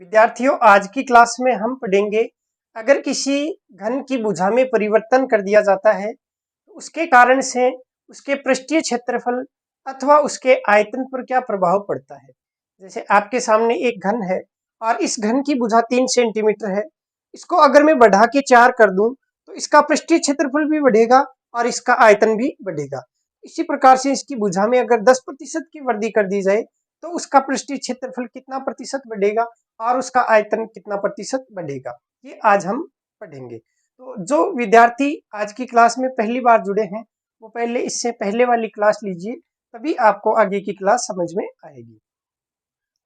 विद्यार्थियों, आज की क्लास में हम पढ़ेंगे अगर किसी घन की भुजा में परिवर्तन कर दिया जाता है तो उसके कारण से उसके पृष्ठीय क्षेत्रफल अथवा उसके आयतन पर क्या प्रभाव पड़ता है। जैसे आपके सामने एक घन है और इस घन की भुजा 3 सेंटीमीटर है। इसको अगर मैं बढ़ा के 4 कर दूं तो इसका पृष्ठीय क्षेत्रफल भी बढ़ेगा और इसका आयतन भी बढ़ेगा। इसी प्रकार से इसकी भुजा में अगर 10% की वृद्धि कर दी जाए तो उसका पृष्ठीय क्षेत्रफल कितना प्रतिशत बढ़ेगा और उसका आयतन कितना प्रतिशत बढ़ेगा, ये आज हम पढ़ेंगे। तो जो विद्यार्थी आज की क्लास में पहली बार जुड़े हैं वो पहले इससे पहले वाली क्लास लीजिए, तभी आपको आगे की क्लास समझ में आएगी।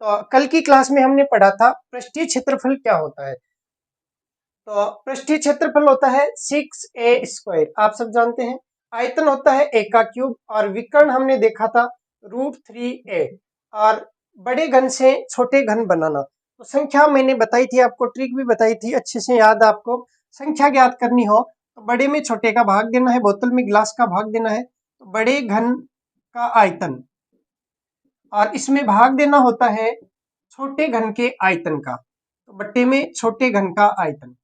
तो कल की क्लास में हमने पढ़ा था पृष्ठीय क्षेत्रफल क्या होता है। तो पृष्ठीय क्षेत्रफल होता है 6a², आप सब जानते हैं। आयतन होता है a का क्यूब और विकर्ण हमने देखा था √3a। और बड़े घन से छोटे घन बनाना, तो संख्या मैंने बताई थी आपको, ट्रिक भी बताई थी, अच्छे से याद आपको। संख्या ज्ञात करनी हो तो बड़े में छोटे का भाग देना है, बोतल में गिलास का भाग देना है, तो बड़े घन का आयतन और इसमें भाग देना होता है छोटे घन के आयतन का, तो बट्टे में छोटे घन का आयतन।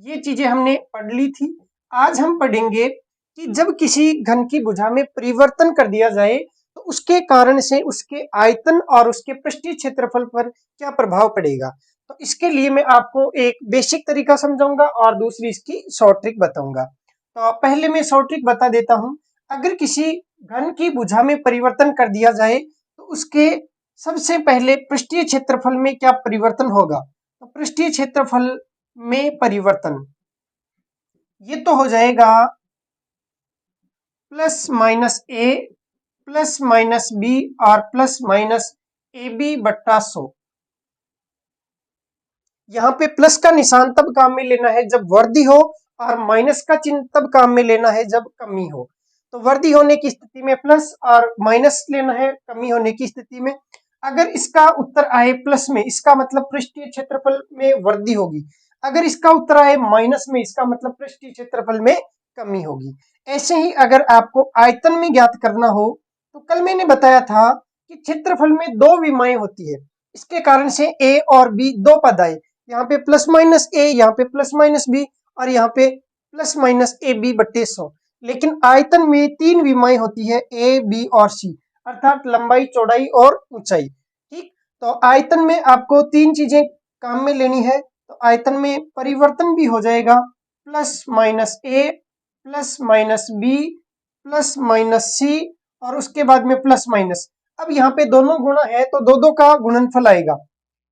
ये चीजें हमने पढ़ ली थी। आज हम पढ़ेंगे कि जब किसी घन की भुजा में परिवर्तन कर दिया जाए तो उसके कारण से उसके आयतन और उसके पृष्ठीय क्षेत्रफल पर क्या प्रभाव पड़ेगा। तो इसके लिए मैं आपको एक बेसिक तरीका समझाऊंगा और दूसरी इसकी शॉर्ट ट्रिक बताऊंगा। तो पहले मैं शॉर्ट ट्रिक बता देता हूं। अगर किसी घन की भुजा में परिवर्तन कर दिया जाए तो उसके सबसे पहले पृष्ठीय क्षेत्रफल में क्या परिवर्तन होगा। तो पृष्ठीय क्षेत्रफल में परिवर्तन ये तो हो जाएगा +-a +-b और +-ab/100। यहाँ पे प्लस का निशान तब काम में लेना है जब वृद्धि हो और माइनस का चिन्ह तब काम में लेना है जब कमी हो। तो वृद्धि होने की स्थिति में प्लस और माइनस लेना है कमी होने की स्थिति में। अगर इसका उत्तर आए प्लस में, इसका मतलब पृष्ठीय क्षेत्रफल में वृद्धि होगी। अगर इसका उत्तर आए माइनस में, इसका मतलब पृष्ठीय क्षेत्रफल में कमी होगी। ऐसे ही अगर आपको आयतन में ज्ञात करना हो तो कल मैंने बताया था कि क्षेत्रफल में 2 विमाएं होती है। इसके कारण से a और b दो पद आए, यहाँ पे +-a, यहाँ पे +-b और यहाँ पे +-ab/100। लेकिन आयतन में 3 विमाएं होती है, a, b और c, अर्थात लंबाई, चौड़ाई और ऊंचाई। ठीक, तो आयतन में आपको 3 चीजें काम में लेनी है। तो आयतन में परिवर्तन भी हो जाएगा +-a +-b +-c और उसके बाद में +-। अब यहाँ पे दोनों गुणा है तो दो का गुणनफल आएगा,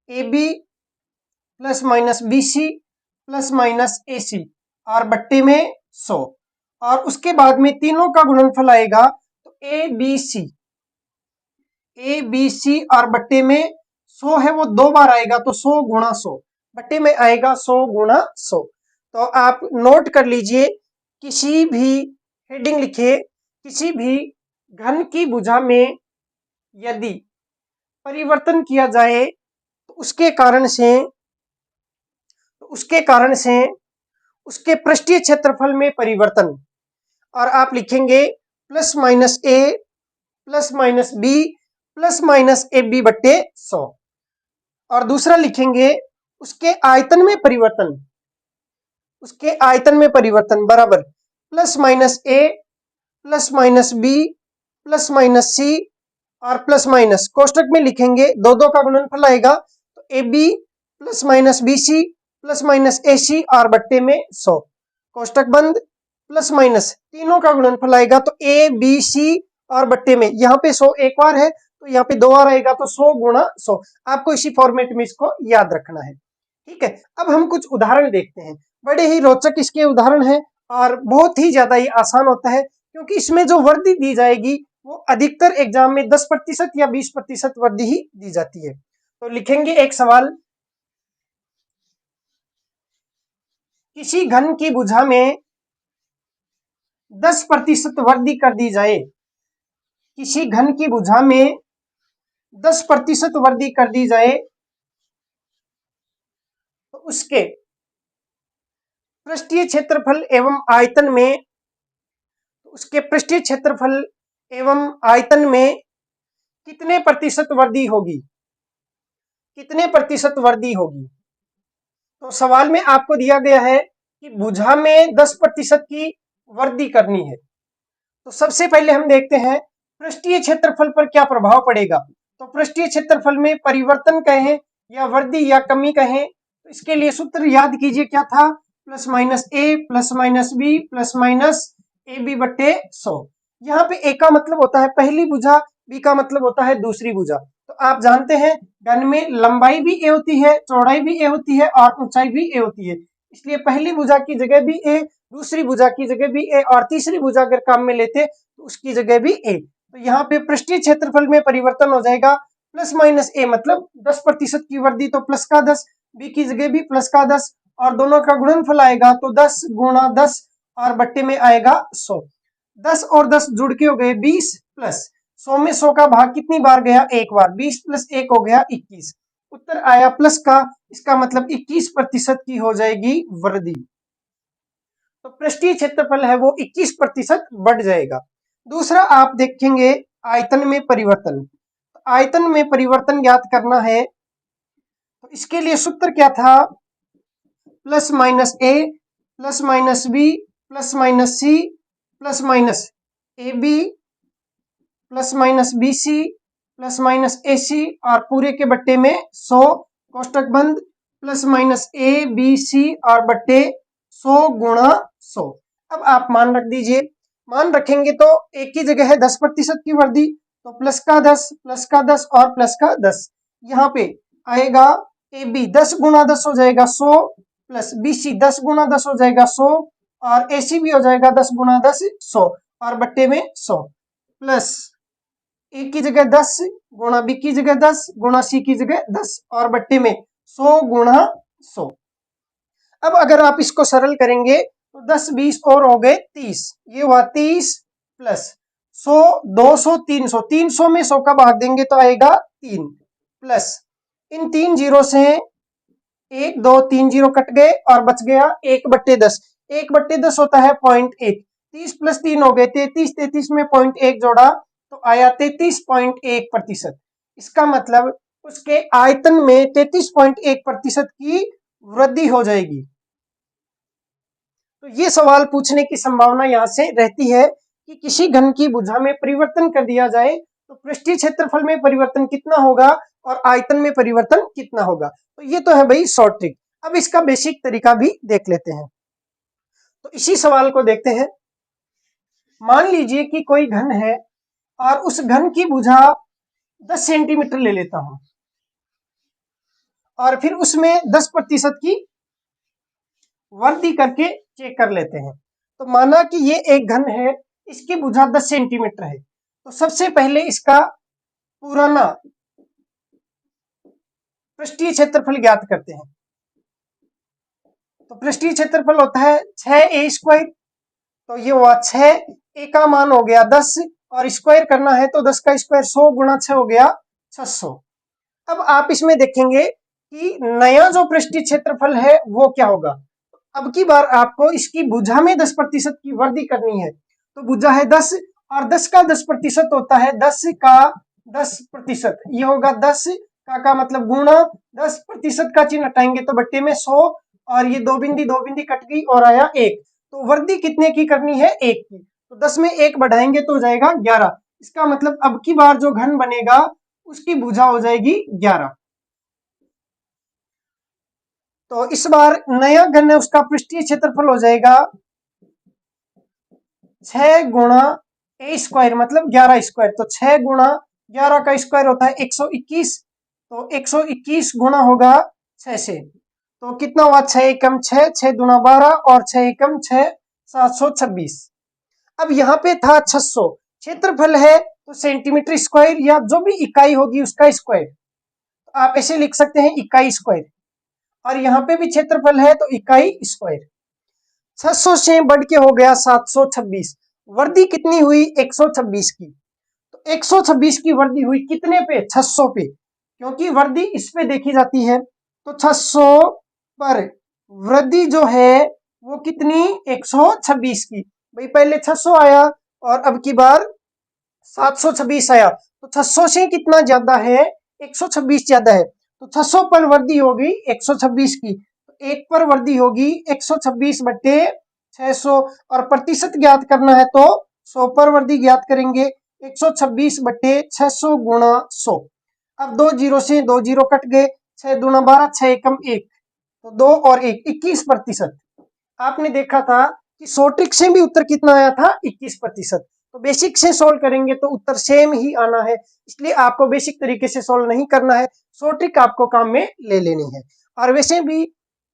ab +-bc +-ac और बट्टे में 100। और उसके बाद में तीनों का गुणनफल आएगा तो abc और बट्टे में 100 है, वो 2 बार आएगा तो 100 गुणा 100 बट्टे में आएगा 100 गुणा 100। तो आप नोट कर लीजिए, किसी भी हेडिंग लिखे, किसी भी घन की भुजा में यदि परिवर्तन किया जाए तो उसके कारण से उसके पृष्ठीय क्षेत्रफल में परिवर्तन, और आप लिखेंगे +-a +-b +-ab/100। और दूसरा लिखेंगे उसके आयतन में परिवर्तन, बराबर +-a +-b +-c और +- कोष्टक में लिखेंगे, दो का गुणनफल आएगा तो ab +-bc +-ac और बट्टे में 100, कोष्टक बंद, +- तीनों का गुणनफल आएगा तो a b c और बट्टे में, यहाँ पे 100 एक बार है तो यहाँ पे 2 बार आएगा तो 100 गुणा 100। आपको इसी फॉर्मेट में इसको याद रखना है। ठीक है, अब हम कुछ उदाहरण देखते हैं। बड़े ही रोचक इसके उदाहरण हैं और बहुत ही ज्यादा ये आसान होता है, क्योंकि इसमें जो वृद्धि दी जाएगी वो अधिकतर एग्जाम में 10% या 20% वृद्धि ही दी जाती है। तो लिखेंगे एक सवाल, किसी घन की भुजा में 10% वृद्धि कर दी जाए, किसी घन की भुजा में 10% वृद्धि कर दी जाए तो उसके पृष्ठीय क्षेत्रफल एवं आयतन में, उसके पृष्ठीय क्षेत्रफल एवं आयतन में कितने प्रतिशत वृद्धि होगी। कितने प्रतिशत वृद्धि होगी। तो सवाल में आपको दिया गया है कि भुजा में 10% की वृद्धि करनी है। तो सबसे पहले हम देखते हैं पृष्ठीय क्षेत्रफल पर क्या प्रभाव पड़ेगा। तो पृष्ठीय क्षेत्रफल में परिवर्तन कहें या वृद्धि या कमी कहें, तो इसके लिए सूत्र याद कीजिए क्या था, plus minus A plus minus B plus minus A B बट्टे 100। यहाँ पे ए का मतलब होता है पहली भुजा, बी का मतलब होता है दूसरी भुजा। तो आप जानते हैं घन में लंबाई भी ए होती है, चौड़ाई भी ए होती है और ऊंचाई भी ए होती है, इसलिए पहली भुजा की जगह भी ए, दूसरी भुजा की जगह भी ए और तीसरी भुजा अगर काम में लेते तो उसकी जगह भी ए। तो यहाँ पे पृष्ठीय क्षेत्रफल में परिवर्तन हो जाएगा प्लस माइनस ए, मतलब 10% की वृद्धि, तो प्लस का 10, बी की जगह भी प्लस का 10 और दोनों का गुणनफल आएगा तो 10 गुणा 10 और बट्टे में आएगा 100। 10 और 10 जुड़ के हो गए 20 प्लस 100 में 100 का भाग कितनी बार गया, एक बार, 20 प्लस 1 हो गया 21। उत्तर आया प्लस का, इसका मतलब 21% की हो जाएगी वृद्धि। तो पृष्ठीय क्षेत्रफल है वो 21% बढ़ जाएगा। दूसरा आप देखेंगे आयतन में परिवर्तन। आयतन में परिवर्तन ज्ञात करना है तो इसके लिए सूत्र क्या था, plus minus A plus minus B plus minus C plus minus A B plus minus B C plus minus A C और पूरे के बट्टे में 100 कोष्टक बंद plus minus A B C और बट्टे 100 गुणा 100। अब आप मान रख दीजिए, मान रखेंगे तो एक की जगह है 10% की वृद्धि, तो प्लस का 10 और प्लस का 10, यहाँ पे आएगा ए बी 10 गुणा 10 हो जाएगा 100 प्लस बी सी 10 गुणा 10 हो जाएगा 100 और ए सी भी हो जाएगा 10 गुणा 10 100 और बट्टे में 100 प्लस ए की जगह 10 गुणा बी की जगह 10 गुणा सी की जगह 10 और बट्टे में 100 गुणा 100। अब अगर आप इसको सरल करेंगे तो 10 20 और हो गए 30, ये हुआ 30 प्लस 100 200 300, 300 में 100 का भाग देंगे तो आएगा 3 प्लस इन 3 जीरो से 1 2 3 जीरो कट गए और बच गया 1/10। 1/10 होता है 0.1, 30 प्लस 3 हो गए 33, 33 में 0.1 जोड़ा तो आया 33.1%। इसका मतलब उसके आयतन में 33.1% की वृद्धि हो जाएगी। तो ये सवाल पूछने की संभावना यहाँ से रहती है कि किसी घन की भुजा में परिवर्तन कर दिया जाए तो पृष्ठीय क्षेत्रफल में परिवर्तन कितना होगा और आयतन में परिवर्तन कितना होगा। तो ये तो है भाई शॉर्ट ट्रिक। अब इसका बेसिक तरीका भी देख लेते हैं। तो इसी सवाल को देखते हैं। मान लीजिए कि कोई घन है और उस घन की भुजा 10 सेंटीमीटर ले लेता हूं और फिर उसमें 10% की वृद्धि करके चेक कर लेते हैं। तो माना कि ये एक घन है, इसकी भुजा 10 सेंटीमीटर है, तो सबसे पहले इसका पुराना पृष्ठीय क्षेत्रफल ज्ञात करते हैं। तो पृष्ठीय क्षेत्रफल होता है 6a², तो ये हुआ 6, ए का मान हो गया 10 और स्क्वायर करना है तो 10 का स्क्वायर 100 गुणा 6 हो गया 600। अब आप इसमें देखेंगे कि नया जो पृष्ठीय क्षेत्रफल है वो क्या होगा। अब की बार आपको इसकी भुजा में 10% की वृद्धि करनी है। तो भुजा है 10 और 10 का 10% होता है 10 का 10%, ये होगा 10 का मतलब गुणा 10% का चिन्ह हटाएंगे तो बट्टे में 100 और ये दो बिंदी कट गई और आया 1। तो वृद्धि कितने की करनी है, 1 की। तो 10 में 1 बढ़ाएंगे तो हो जाएगा 11। इसका मतलब अब की बार जो घन बनेगा उसकी भुजा हो जाएगी 11। तो इस बार नया घन है उसका पृष्ठीय क्षेत्रफल हो जाएगा 6 गुणा a² मतलब 11²। तो 6 गुणा 11 का स्क्वायर होता है 121, तो 121 गुणा होगा 6 से, तो कितना हुआ 6 एकम 6, 6 दूना 12 और 6 एकम 6, 726। अब यहाँ पे था 600, क्षेत्रफल है तो सेंटीमीटर स्क्वायर या जो भी इकाई होगी उसका स्क्वायर, तो आप ऐसे लिख सकते हैं इकाई स्क्वायर, और यहाँ पे भी क्षेत्रफल है तो इकाई स्क्वायर। 600 से बढ़ के हो गया 726, वृद्धि कितनी हुई 126 की। तो 126 की वृद्धि हुई कितने पे, 600 पे, क्योंकि वृद्धि इस पे देखी जाती है। तो 600 पर वृद्धि जो है वो कितनी 126 की। भाई पहले 600 आया और अब की बार 726 आया, तो 600 से कितना ज्यादा है 126 ज्यादा है, तो 600 पर वर्दी होगी 126 की, तो 1 पर वर्दी होगी 126 बट्टे 600, और प्रतिशत ज्ञात करना है तो 100 पर वर्दी ज्ञात करेंगे 126 बट्टे 600 गुणा 100। अब 2 जीरो से 2 जीरो कट गए, 6 दूना 12, 6 एकम 1, तो 2 और 1 21%। आपने देखा था कि सो ट्रिक से भी उत्तर कितना आया था 21%। तो बेसिक से सोल्व करेंगे तो उत्तर सेम ही आना है, इसलिए आपको बेसिक तरीके से सोल्व नहीं करना है, सो ट्रिक आपको काम में ले लेनी है। और वैसे भी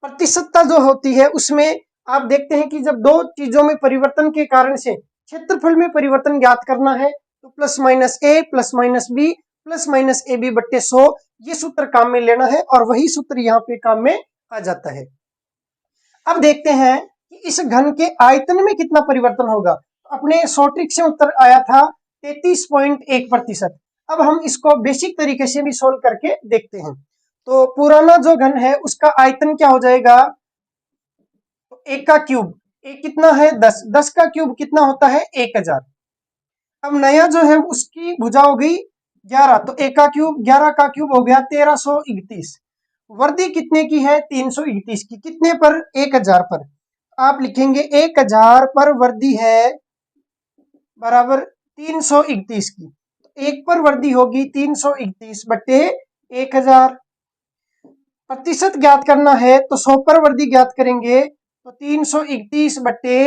प्रतिशतता जो होती है उसमें आप देखते हैं कि जब दो चीजों में परिवर्तन के कारण से क्षेत्रफल में परिवर्तन ज्ञात करना है तो plus minus A plus minus B plus minus A B बट्टे 100 ये सूत्र काम में लेना है, और वही सूत्र यहाँ पे काम में आ जाता है। अब देखते हैं कि इस घन के आयतन में कितना परिवर्तन होगा। तो अपने सो ट्रिक से उत्तर आया था 33.1%। अब हम इसको बेसिक तरीके से भी सोल्व करके देखते हैं। तो पुराना जो घन है उसका आयतन क्या हो जाएगा, तो 1 का क्यूब, एक कितना है 10, 10 का क्यूब कितना होता है 1000। अब नया जो है उसकी भुजा हो गई 11, तो 1 का क्यूब 11 का क्यूब हो गया 1331। वर्दी कितने की है 331 की, कितने पर 1000 पर, आप लिखेंगे 1000 पर वर्दी है बराबर 331 की, तो 1 पर वर्दी होगी 331 बट्टे 1000। प्रतिशत ज्ञात करना है तो 100 पर वर्दी ज्ञात करेंगे, तो 331 बट्टे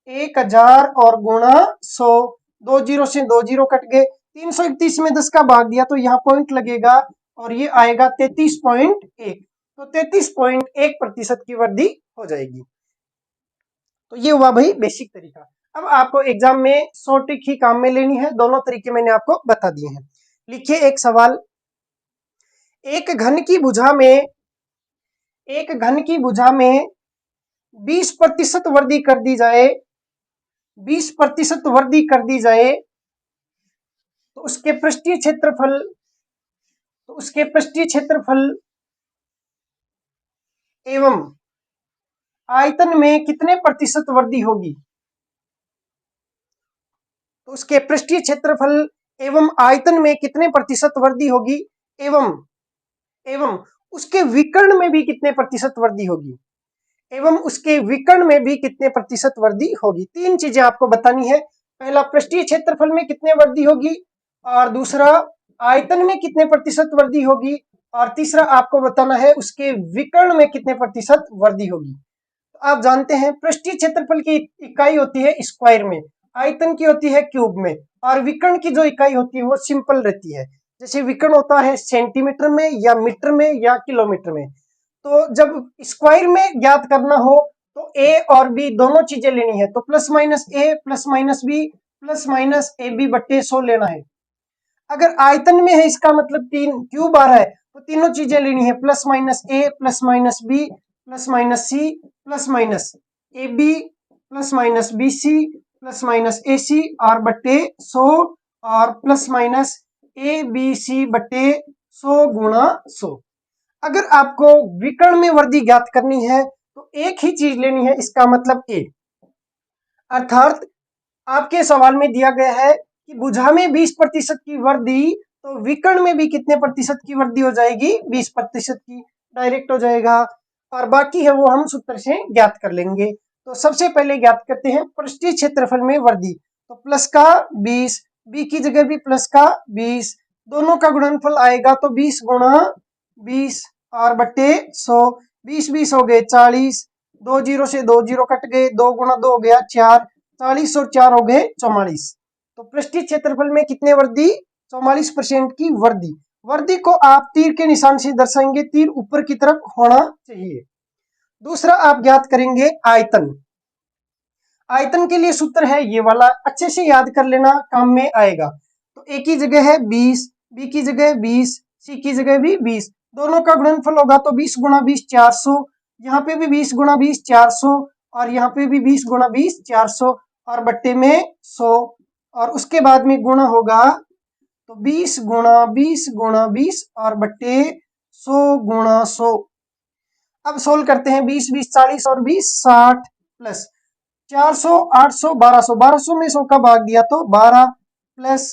1000 और गुणा 100, 2 जीरो से 2 जीरो कट गए, 331 में 10 का भाग दिया तो यहाँ पॉइंट लगेगा और ये आएगा 33.1, तो 33.1% की वृद्धि हो जाएगी। तो ये हुआ भाई बेसिक तरीका। अब आपको एग्जाम में सो ट्रिक ही काम में लेनी है, दोनों तरीके मैंने आपको बता दिए हैं। लिखिए एक सवाल, एक घन की भुजा में 20% वृद्धि कर दी जाए, 20% वृद्धि कर दी जाए तो उसके पृष्ठीय क्षेत्रफल एवं आयतन में कितने प्रतिशत वृद्धि होगी। तो उसके पृष्ठीय क्षेत्रफल एवं आयतन में कितने प्रतिशत वृद्धि होगी, एवं उसके विकर्ण में भी कितने प्रतिशत वृद्धि होगी, एवं उसके विकर्ण में भी कितने प्रतिशत वृद्धि होगी। तीन चीजें आपको बतानी है, पहला पृष्ठीय क्षेत्रफल में कितने वृद्धि होगी, और दूसरा आयतन में कितने प्रतिशत वृद्धि होगी, और तीसरा आपको बताना है उसके विकर्ण में कितने प्रतिशत वृद्धि होगी। तो आप जानते हैं पृष्ठीय क्षेत्रफल की इकाई होती है स्क्वायर में, आयतन की होती है क्यूब में, और विकर्ण की जो इकाई होती है वो सिंपल रहती है, जैसे विकर्ण होता है सेंटीमीटर में या मीटर में या किलोमीटर में। तो जब स्क्वायर में ज्ञात करना हो तो ए और बी दोनों चीजें लेनी है, तो plus minus A plus minus B plus minus A B बट्टे 100 लेना है। अगर आयतन में है इसका मतलब तीन क्यूब आ रहा है तो तीनों चीजें लेनी है, plus minus A plus minus B plus minus C plus minus A B plus minus B C plus minus A C और बट्टे 100, और plus minus A B C बट्टे 100 गुणा 100। अगर आपको विकर्ण में वृद्धि ज्ञात करनी है तो एक ही चीज लेनी है, इसका मतलब ए, अर्थात आपके सवाल में दिया गया है कि भुजा में 20% की वृद्धि, तो विकर्ण में भी कितने प्रतिशत की वृद्धि हो जाएगी, 20% की, डायरेक्ट हो जाएगा, और बाकी है वो हम सूत्र से ज्ञात कर लेंगे। तो सबसे पहले ज्ञात करते हैं पृष्ठीय क्षेत्रफल में वृद्धि, तो प्लस का 20, बी की जगह भी प्लस का 20, दोनों का गुणनफल आएगा तो 20 गुणा 20 और बट्टे 100, 20 20 हो गए 40, 2 जीरो से 2 जीरो कट गए, 2 गुणा 2 हो गया 4, 40 और 4 हो गए 44। तो पृष्ठीय क्षेत्रफल में कितने वृद्धि, 44% की वृद्धि। वृद्धि को आप तीर के निशान से दर्शाएंगे, तीर ऊपर की तरफ होना चाहिए। दूसरा आप ज्ञात करेंगे आयतन, आयतन के लिए सूत्र है ये वाला, अच्छे से याद कर लेना, काम में आएगा। तो ए की जगह है 20, बी की जगह 20, सी की जगह भी 20, दोनों का गुणनफल होगा तो 20 गुणा 20 400, यहाँ पे भी 20 गुणा 20 400, और यहाँ पे भी 20 गुणा 20 400 और बट्टे में 100, और उसके बाद में गुणा होगा तो 20 गुणा 20 और बट्टे 100 गुणा 100। अब सोल्व करते हैं, 20 20 40 और 20 60 प्लस 400 800 1200, 1200 में 100 का भाग दिया तो 12 प्लस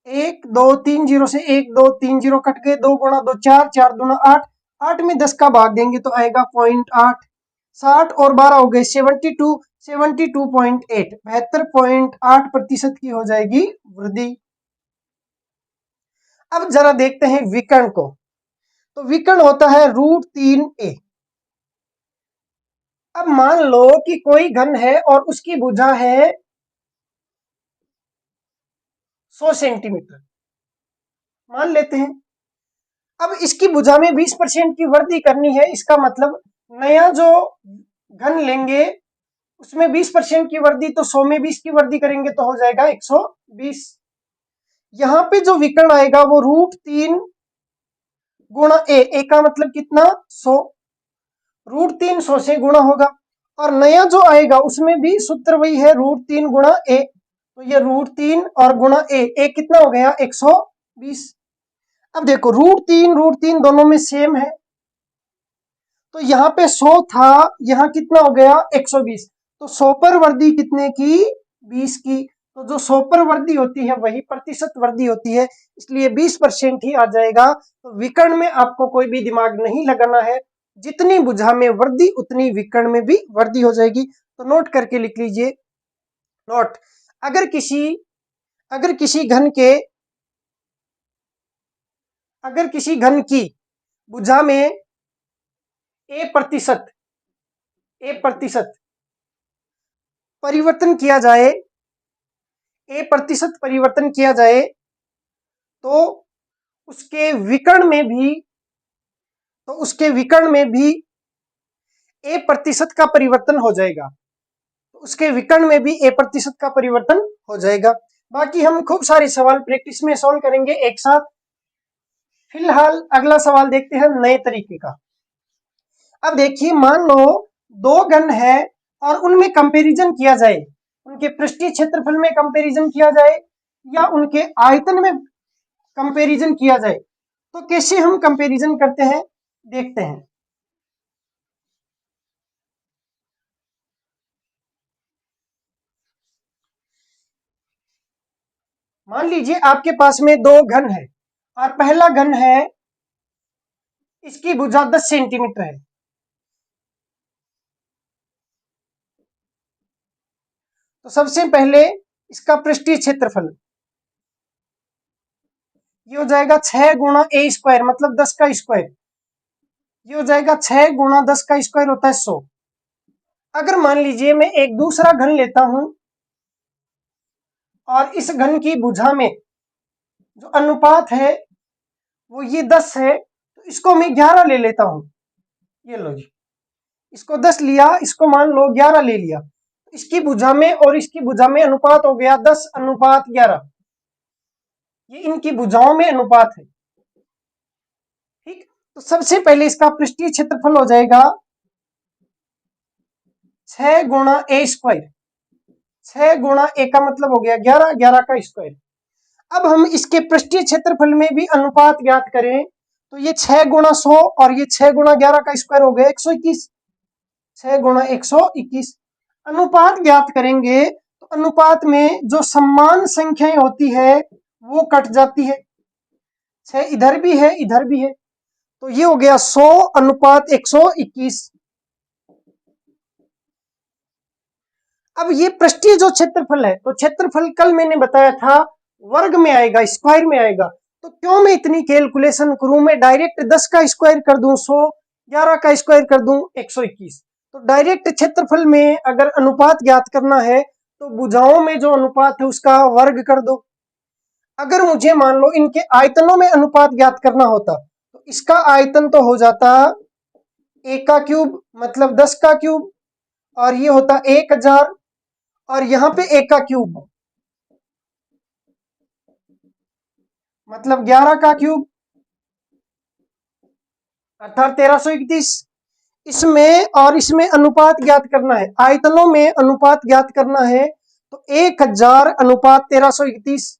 1 2 3 0 से 1 2 3 0 कट गए, 2 गुणा 2 4, 4 दूना 8, 8 में 10 का भाग देंगे तो आएगा 0.8, 60 और 12 हो गए 72, 72.8, 72.8% की हो जाएगी वृद्धि। अब जरा देखते हैं विकर्ण को, तो विकर्ण होता है √3a। अब मान लो कि कोई घन है और उसकी भुजा है 100 सेंटीमीटर मान लेते हैं। अब इसकी भुजा में 20% की वृद्धि करनी है, इसका मतलब नया जो घन लेंगे उसमें 20% की वृद्धि, तो 100 में 20 की वृद्धि करेंगे तो हो जाएगा 120। यहां पे जो विकर्ण आएगा वो √3 गुणा ए का मतलब कितना 100, √3 100 से गुणा होगा, और नया जो आएगा उसमें भी सूत्र वही है √3 गुणा ए, तो ये √3 और गुणा ए कितना हो गया 120। अब देखो √3 दोनों में सेम है, तो यहाँ पे 100 था, यहाँ कितना हो गया 120, तो 100 पर वृद्धि कितने की 20 की, तो जो 100 पर वृद्धि होती है वही प्रतिशत वृद्धि होती है, इसलिए 20% ही आ जाएगा। तो विकर्ण में आपको कोई भी दिमाग नहीं लगाना है, जितनी भुजा में वृद्धि उतनी विकर्ण में भी वृद्धि हो जाएगी। तो नोट करके लिख लीजिए, नोट, अगर किसी घन की भुजा में ए प्रतिशत परिवर्तन किया जाए, ए प्रतिशत परिवर्तन किया जाए, तो उसके विकर्ण में भी ए प्रतिशत का परिवर्तन हो जाएगा, तो उसके विकर्ण में भी ए प्रतिशत का परिवर्तन हो जाएगा। बाकी हम खूब सारे सवाल प्रैक्टिस में सॉल्व करेंगे एक साथ। फिलहाल अगला सवाल देखते हैं नए तरीके का। अब देखिए, मान लो दो घन है और उनमें कंपैरिजन किया जाए, उनके पृष्ठीय क्षेत्रफल में कंपैरिजन किया जाए या उनके आयतन में कंपैरिजन किया जाए, तो कैसे हम कंपैरिजन करते हैं देखते हैं। मान लीजिए आपके पास में दो घन है और पहला घन है, इसकी भुजा 10 सेंटीमीटर है, तो सबसे पहले इसका पृष्ठीय क्षेत्रफल ये हो जाएगा 6 गुणा ए स्क्वायर, मतलब 10 का स्क्वायर, ये हो जाएगा 6 गुणा 10 का स्क्वायर होता है 100। अगर मान लीजिए मैं एक दूसरा घन लेता हूं और इस घन की भुजा में जो अनुपात है वो ये 10 है, तो इसको मैं 11 ले लेता हूं। ये लो जी, इसको 10 लिया, इसको मान लो 11 ले लिया, इसकी भुजा में और इसकी भुजा में अनुपात हो गया 10 अनुपात 11, ये इनकी भुजाओं में अनुपात है। ठीक, तो सबसे पहले इसका पृष्ठीय क्षेत्रफल हो जाएगा 6 गुणा ए स्क्वायर, 6 गुणा ए का मतलब हो गया 11, 11 का स्क्वायर। अब हम इसके पृष्ठीय क्षेत्रफल में भी अनुपात ज्ञात करें, तो ये 6 गुणा 100 और ये 6 गुणा 11 का स्क्वायर हो गया 121, 6 गुणा 121। अनुपात ज्ञात करेंगे तो अनुपात में जो समान संख्याएं होती है वो कट जाती है, 6 इधर भी है इधर भी है, तो ये हो गया 100 अनुपात 121। अब ये पृष्ठीय जो क्षेत्रफल है, तो क्षेत्रफल कल मैंने बताया था वर्ग में आएगा, स्क्वायर में आएगा, तो क्यों मैं इतनी कैलकुलेशन करूं, मैं डायरेक्ट 10 का स्क्वायर कर दूं 100, 11 का स्क्वायर कर दूं 121। तो डायरेक्ट क्षेत्रफल में अगर अनुपात ज्ञात करना है तो भुजाओं में जो अनुपात है उसका वर्ग कर दो। अगर मुझे मान लो इनके आयतनों में अनुपात ज्ञात करना होता तो इसका आयतन तो हो जाता a का क्यूब, मतलब 10 का क्यूब, और ये होता 1000, और यहाँ पे a का क्यूब मतलब 11 का क्यूब अर्थात 1331। इसमें और इसमें अनुपात ज्ञात करना है, आयतनों में अनुपात ज्ञात करना है, तो 1000 अनुपात 1331।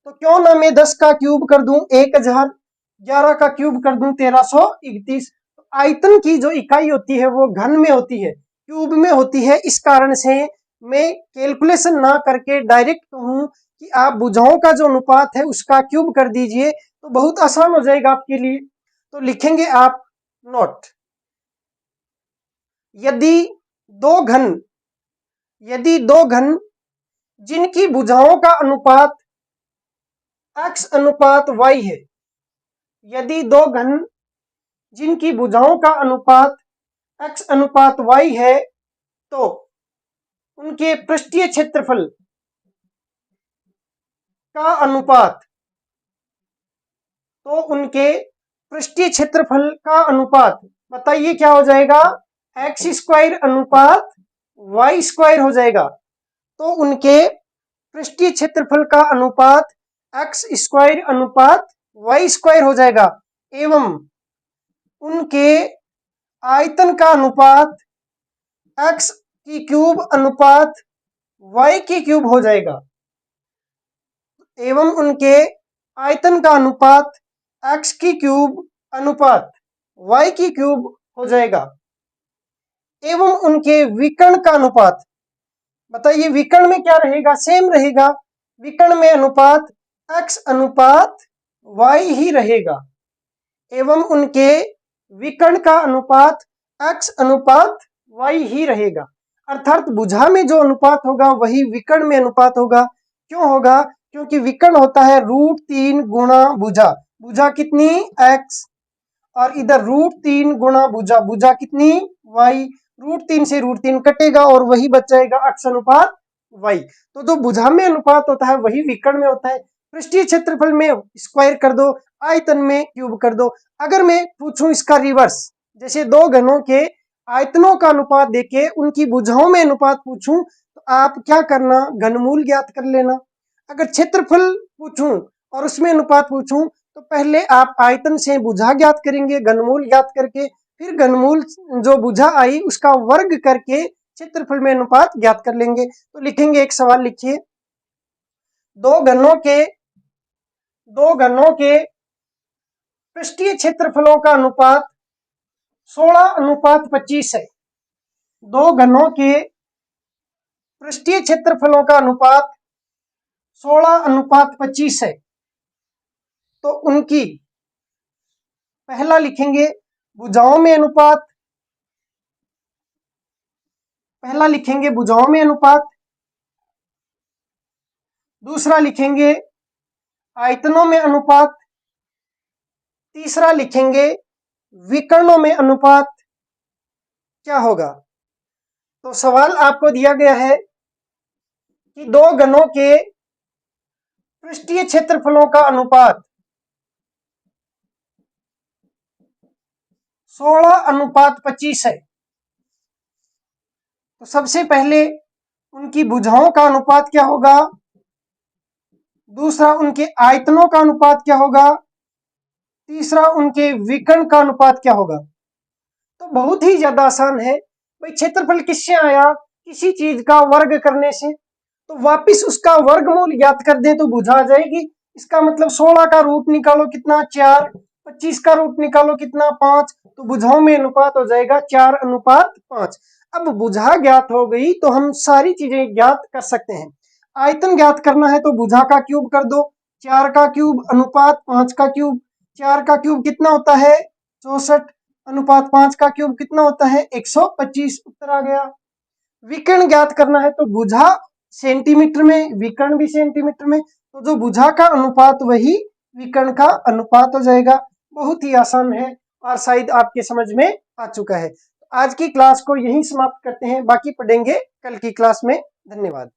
तो क्यों ना मैं 10 का क्यूब कर दूं 1000, 11 का क्यूब कर दूं 1331। तो आयतन की जो इकाई होती है वो घन में होती है, क्यूब में होती है, इस कारण से मैं कैलकुलेशन ना करके डायरेक्ट कहूं हूं कि आप भुजाओं का जो अनुपात है उसका क्यूब कर दीजिए, तो बहुत आसान हो जाएगा आपके लिए। तो लिखेंगे आप नोट, यदि दो घन जिनकी भुजाओं का अनुपात x अनुपात y है, यदि दो घन जिनकी भुजाओं का अनुपात x अनुपात y है, तो उनके पृष्ठीय क्षेत्रफल का अनुपात, बताइए क्या हो जाएगा, एक्स स्क्वायर अनुपात वाई स्क्वायर हो जाएगा। तो उनके पृष्ठीय क्षेत्रफल का अनुपात एक्स स्क्वायर अनुपात वाई स्क्वायर हो जाएगा, एवं उनके आयतन का अनुपात एक्स की क्यूब अनुपात वाई की क्यूब हो जाएगा, एवं उनके आयतन का अनुपात एक्स की क्यूब अनुपात वाई की क्यूब हो जाएगा, एवं उनके विकर्ण का अनुपात, बताइए विकर्ण में क्या रहेगा, सेम रहेगा, विकर्ण में अनुपात x अनुपात y ही रहेगा, एवं उनके विकर्ण का अनुपात x अनुपात y ही रहेगा। अर्थात भुजा में जो अनुपात होगा वही विकर्ण में अनुपात होगा। क्यों होगा, क्योंकि विकर्ण होता है √3 गुणा भुजा, भुजा कितनी x, और इधर √3 गुणा भुजा, भुजा कितनी y, √3 से √3 कटेगा और वही बच जाएगा x अनुपात y। तो जो भुजा में अनुपात होता है वही विकर्ण में होता है। पृष्ठीय क्षेत्रफल में स्क्वायर कर दो, आयतन में क्यूब कर दो। अगर मैं पूछूं इसका रिवर्स, जैसे दो घनों के आयतनों का अनुपात देके उनकी भुजाओं में अनुपात पूछूं, तो आप क्या करना, घनमूल ज्ञात कर लेना। अगर क्षेत्रफल पूछूं और उसमें अनुपात पूछूं, तो पहले आप आयतन से भुजा ज्ञात करेंगे, घनमूल ज्ञात करके, फिर घनमूल जो भुजा आई उसका वर्ग करके क्षेत्रफल में अनुपात ज्ञात कर लेंगे। तो लिखेंगे, एक सवाल लिखिए, दो घनों के पृष्ठीय क्षेत्रफलों का अनुपात 16:25 है। दो घनों के पृष्ठीय क्षेत्रफलों का अनुपात 16:25 है। तो उनकी, पहला लिखेंगे भुजाओं में अनुपात, दूसरा लिखेंगे आयतनों में अनुपात, तीसरा लिखेंगे विकर्णों में अनुपात क्या होगा। तो सवाल आपको दिया गया है कि दो घनों के पृष्ठीय क्षेत्रफलों का अनुपात 16:25 है। तो सबसे पहले उनकी भुजाओं का अनुपात क्या होगा, दूसरा उनके आयतनों का अनुपात क्या होगा, तीसरा उनके विकर्ण का अनुपात क्या होगा। तो बहुत ही ज्यादा आसान है भाई, क्षेत्रफल किससे आया, किसी चीज का वर्ग करने से, तो वापिस उसका वर्गमूल ज्ञात कर दें तो भुजा आ जाएगी। इसका मतलब 16 का रूट निकालो कितना 4, 25 का रूट निकालो कितना 5, तो भुजाओं में अनुपात हो जाएगा 4:5। अब भुजा ज्ञात हो गई तो हम सारी चीजें ज्ञात कर सकते हैं। आयतन ज्ञात करना है तो भुजा का क्यूब कर दो, 4 का क्यूब अनुपात 5 का क्यूब, 4 का क्यूब कितना होता है 64, अनुपात 5 का क्यूब कितना होता है 125, उत्तर आ गया। विकर्ण ज्ञात करना है तो भुजा सेंटीमीटर में, विकर्ण भी सेंटीमीटर में, तो जो भुजा का अनुपात वही विकर्ण का अनुपात हो जाएगा। बहुत ही आसान है और शायद आपके समझ में आ चुका है। आज की क्लास को यहीं समाप्त करते हैं, बाकी पढ़ेंगे कल की क्लास में। धन्यवाद।